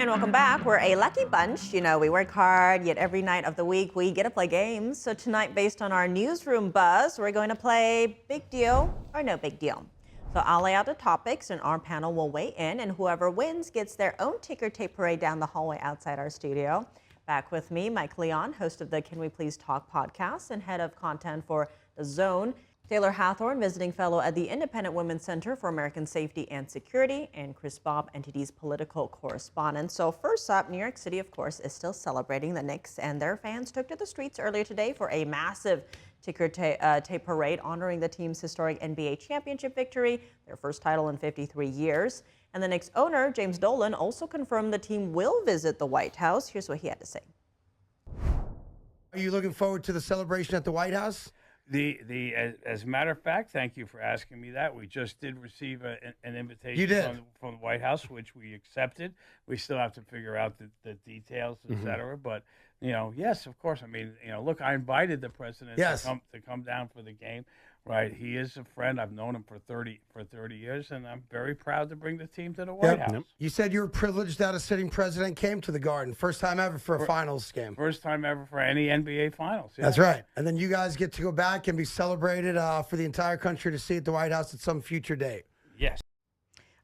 And welcome back. We're a lucky bunch. You know, we work hard, yet every night of the week we get to play games. So tonight, based on our newsroom buzz, we're going to play Big Deal or No Big Deal. So I'll lay out the topics and our panel will weigh in, and whoever wins gets their own ticker tape parade down the hallway outside our studio. Back with me, Mike Leon, host of the Can We Please Talk podcast and head of content for The Zone. Taylor Hathorn, visiting fellow at the Independent Women's Center for American Safety and Security, and Chris Bob, NTD's political correspondent. So first up, New York City, of course, is still celebrating. The Knicks and their fans took to the streets earlier today for a massive ticker tape parade honoring the team's historic NBA championship victory, their first title in 53 years. And the Knicks owner, James Dolan, also confirmed the team will visit the White House. Here's what he had to say. Are you looking forward to the celebration at the White House? As a matter of fact, thank you for asking me that. We just did receive an invitation from the White House, which we accepted. We still have to figure out the details, et cetera. But, you know, yes, of course. I mean, you know, look, I invited the president to come down for the game. Right, he is a friend. I've known him for 30 years, and I'm very proud to bring the team to the White House. Yep. You said you were privileged that a sitting president came to the Garden. First time ever for a finals game. First time ever for any NBA finals. Yeah. That's right. And then you guys get to go back and be celebrated for the entire country to see at the White House at some future date. Yes.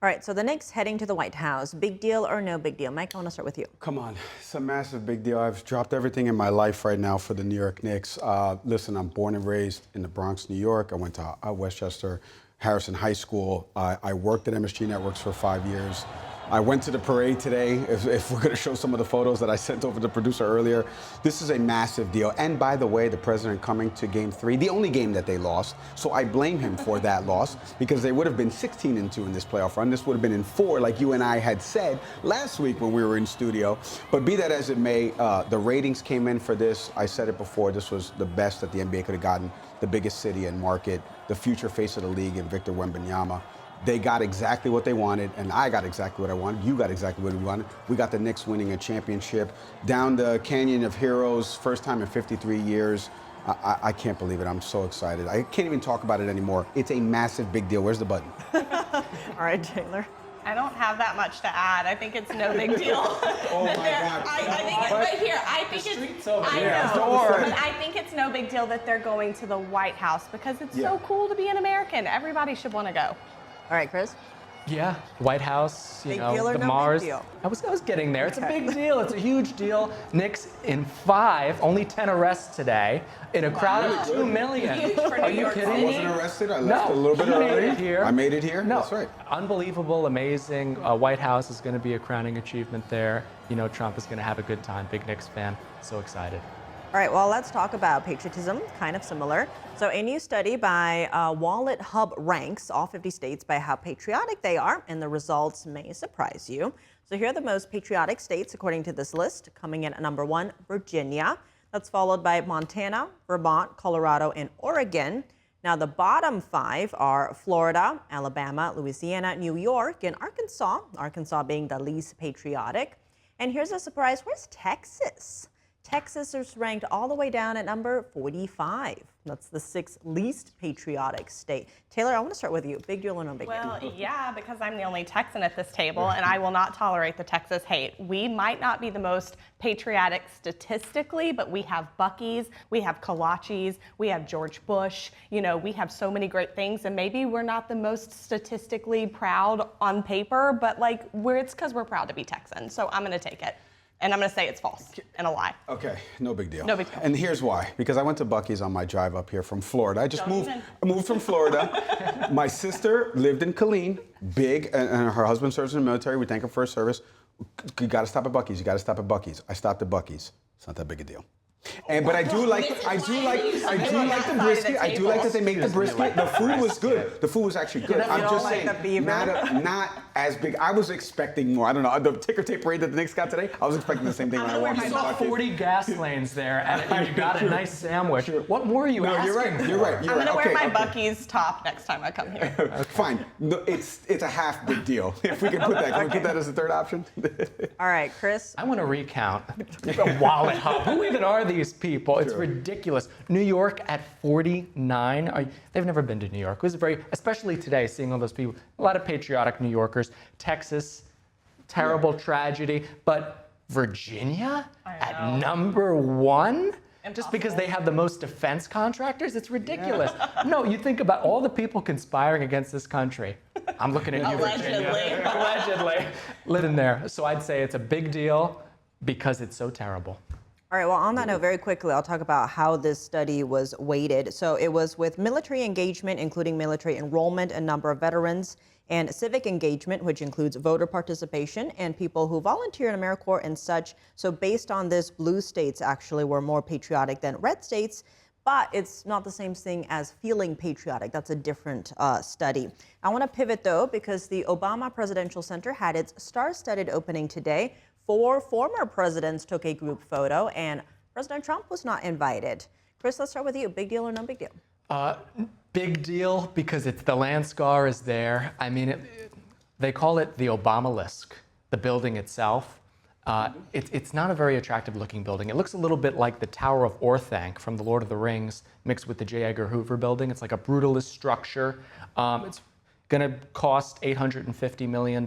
All right, so the Knicks heading to the White House. Big deal or no big deal? Mike, I want to start with you. Come on. It's a massive big deal. I've dropped everything in my life right now for the New York Knicks. Listen, I'm born and raised in the Bronx, New York. I went to Westchester, Harrison High School. I worked at MSG Networks for 5 years. I went to the parade today. If we're going to show some of the photos that I sent over to the producer earlier, this is a massive deal. And by the way, the president coming to Game 3, the only game that they lost. So I blame him for that loss because they would have been 16-2 in this playoff run. This would have been in 4, like you and I had said last week when we were in studio. But be that as it may, the ratings came in for this. I said it before. This was the best that the NBA could have gotten. The biggest city and market, the future face of the league, and Victor Wembanyama. They got exactly what they wanted, and I got exactly what I wanted. You got exactly what we wanted. We got the Knicks winning a championship down the Canyon of Heroes, first time in 53 years. I can't believe it. I'm so excited. I can't even talk about it anymore. It's a massive big deal. Where's the button? All right, Taylor. I don't have that much to add. I think it's no big deal. Oh my God! I think it's right here. I think it's. I know, but I think it's no big deal that they're going to the White House because it's so cool to be an American. Everybody should want to go. All right, Chris. Yeah, White House, you big know, deal or the no Mars. Big deal? I was getting there. It's a big deal. It's a huge deal. Knicks in 5, only 10 arrests today in a crowd of 2 million. Are you kidding me? I wasn't arrested. I left a little bit early. Made it here. I made it here. No, That's right. Unbelievable, amazing. White House is going to be a crowning achievement there. You know, Trump is going to have a good time. Big Knicks fan. So excited. All right, well, let's talk about patriotism, kind of similar. So a new study by Wallet Hub ranks all 50 states by how patriotic they are, and the results may surprise you. So here are the most patriotic states according to this list. Coming in at number 1, Virginia. That's followed by Montana, Vermont, Colorado, and Oregon. Now the bottom 5 are Florida, Alabama, Louisiana, New York, and Arkansas. Arkansas being the least patriotic. And here's a surprise, where's Texas? Texas is ranked all the way down at number 45. That's the 6th least patriotic state. Taylor, I want to start with you. Big deal or no big deal? Well, yeah, because I'm the only Texan at this table, and I will not tolerate the Texas hate. We might not be the most patriotic statistically, but we have Buc-ee's, we have kolaches, we have George Bush. You know, we have so many great things, and maybe we're not the most statistically proud on paper, but like it's because we're proud to be Texan. So I'm going to take it. And I'm going to say it's false and a lie. Okay, no big deal. No big deal. And here's why. Because I went to Buc-ee's on my drive up here from Florida. I moved from Florida. My sister lived in Killeen, big, and her husband serves in the military. We thank her for her service. You got to stop at Buc-ee's. You got to stop at Buc-ee's. I stopped at Buc-ee's. It's not that big a deal. But I do like the brisket. I do like that they make the brisket. The food was good. The food was actually good. I'm just saying, not as big. I was expecting more. I don't know. The ticker tape parade that the Knicks got today, I was expecting the same thing when I walked in. Saw 40 gas lanes there, and you got a nice sandwich. What more are you asking? You're right. I'm going to wear my Buc-ee's top next time I come here. Fine. No, it's a half big deal. If we can put that. Can we put that as a third option? All right, Chris. I want to recount the Wallet Hub. Who even are these people? It's ridiculous. New York at 49. They've never been to New York. It was especially today, seeing all those people, a lot of patriotic New Yorkers. Texas, terrible tragedy. But Virginia at #1? Just because they have the most defense contractors? It's ridiculous. No, you think about all the people conspiring against this country. I'm looking at you, Virginia. Allegedly. Living there. So I'd say it's a big deal because it's so terrible. All right, well, on that note, very quickly, I'll talk about how this study was weighted. So it was with military engagement, including military enrollment and number of veterans, and civic engagement, which includes voter participation and people who volunteer in AmeriCorps and such. So based on this, blue states actually were more patriotic than red states, but it's not the same thing as feeling patriotic. That's a different study. I want to pivot, though, because the Obama Presidential Center had its star-studded opening today. 4 former presidents took a group photo, and President Trump was not invited. Chris, let's start with you. Big deal or no big deal? Big deal because the land scar is there. I mean, they call it the Obamalisk, the building itself. It's not a very attractive looking building. It looks a little bit like the Tower of Orthanc from The Lord of the Rings mixed with the J. Edgar Hoover building. It's like a brutalist structure. It's going to cost $850 million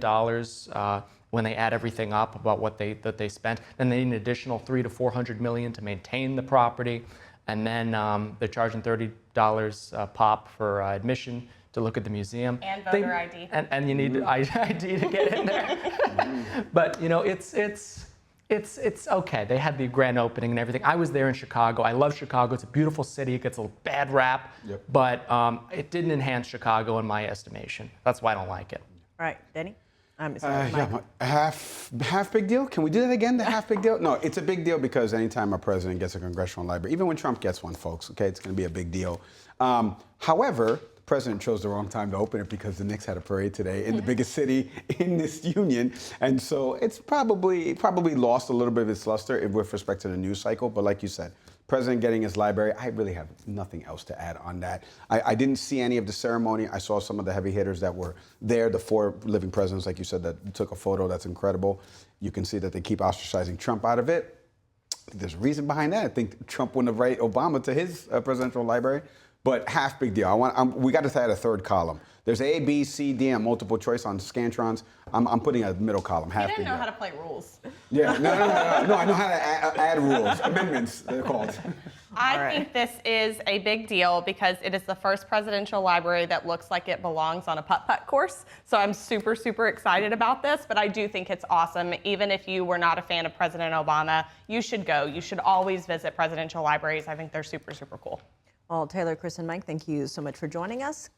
when they add everything up about what they spent. Then they need an additional $300 to $400 million to maintain the property. And then they're charging $30 a pop for admission to look at the museum. And voter ID. And you need ID to get in there. But you know, it's okay. They had the grand opening and everything. I was there in Chicago. I love Chicago. It's a beautiful city. It gets a bad rap, but it didn't enhance Chicago in my estimation. That's why I don't like it. All right, Denny? Half big deal? Can we do that again, the half big deal? No, it's a big deal because anytime a president gets a congressional library, even when Trump gets one, folks, okay, it's going to be a big deal. However, the president chose the wrong time to open it because the Knicks had a parade today in the biggest city in this union. And so it's probably lost a little bit of its luster with respect to the news cycle. But like you said, president getting his library, I really have nothing else to add on that. I didn't see any of the ceremony. I saw some of the heavy hitters that were there, the 4 living presidents, like you said, that took a photo. That's incredible. You can see that they keep ostracizing Trump out of it. There's a reason behind that. I think Trump wouldn't have invited Obama to his presidential library. But half big deal. We got to add a third column. There's A, B, C, D, and multiple choice on Scantrons. I'm putting a middle column. Half He big didn't know deal. how to play rules. Yeah, no, I know how to add rules. Amendments, they're called. I think this is a big deal because it is the first presidential library that looks like it belongs on a putt-putt course. So I'm super, super excited about this, but I do think it's awesome. Even if you were not a fan of President Obama, you should go. You should always visit presidential libraries. I think they're super, super cool. Well, Taylor, Chris, and Mike, thank you so much for joining us.